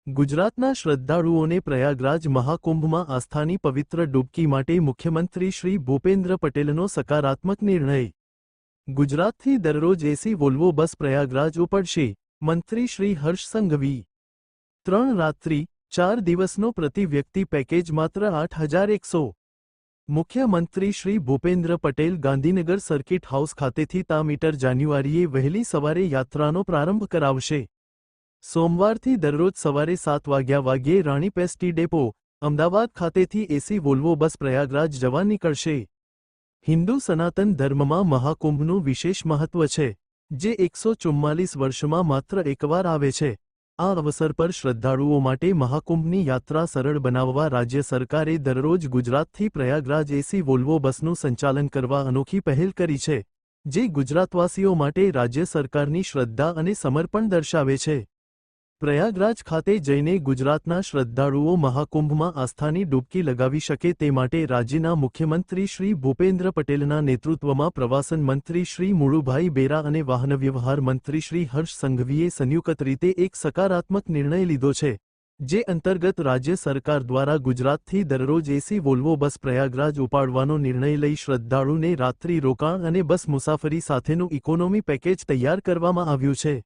ગુજરાતના શ્રદ્ધાળુઓને પ્રયાગરાજ મહાકુંભમાં આસ્થાની પવિત્ર ડૂબકી માટે મુખ્યમંત્રી શ્રી ભૂપેન્દ્ર પટેલનો સકારાત્મક નિર્ણય। ગુજરાતથી દરરોજ એસી વોલ્વો બસ પ્રયાગરાજ ઉપડશે। મંત્રી શ્રી હર્ષ સંઘવી। 3 રાત્રિ 4 દિવસનો પ્રતિ વ્યક્તિ પેકેજ માત્ર 8,100। મુખ્યમંત્રી શ્રી ભૂપેન્દ્ર પટેલ ગાંધીનગર સર્કિટ હાઉસ ખાતેથી તા મીટર જાન્યુઆરીએ વહેલી સવારે યાત્રાનો પ્રારંભ કરાવશે। સોમવારથી દરરોજ સવારે 7 વાગ્યે રાણી પેસ્ટી ડેપો, અમદાવાદ ખાતેથી એસી વોલ્વો બસ પ્રયાગરાજ જવા નીકળશે। હિન્દુ સનાતન ધર્મમાં મહાકુંભનું વિશેષ મહત્વ છે, જે 144 વર્ષમાં માત્ર એકવાર આવે છે। આ અવસર પર શ્રદ્ધાળુઓ માટે મહાકુંભની યાત્રા સરળ બનાવવા રાજ્ય સરકારે દરરોજ ગુજરાતથી પ્રયાગરાજ એસી વોલ્વો બસનું સંચાલન કરવા અનોખી પહેલ કરી છે, જે ગુજરાતવાસીઓ માટે રાજ્ય સરકારની શ્રદ્ધા અને સમર્પણ દર્શાવે છે। પ્રયાગરાજ ખાતે જઈને ગુજરાતના શ્રદ્ધાળુઓ મહાકુંભમાં આસ્થાની ડૂબકી લગાવી શકે તે માટે રાજ્યના મુખ્યમંત્રી શ્રી ભૂપેન્દ્ર પટેલના નેતૃત્વમાં પ્રવાસન મંત્રી શ્રી મુળુભાઈ બેરા અને વાહનવ્યવહાર મંત્રી શ્રી હર્ષ સંઘવીએ સંયુક્ત રીતે એક સકારાત્મક નિર્ણય લીધો છે, જે અંતર્ગત રાજ્ય સરકાર દ્વારા ગુજરાતથી દરરોજ એસી વોલ્વો બસ પ્રયાગરાજ ઉપાડવાનો નિર્ણય લઈ શ્રદ્ધાળુને રાત્રિ રોકાણ અને બસ મુસાફરી સાથેનું ઇકોનોમી પેકેજ તૈયાર કરવામાં આવ્યું છે।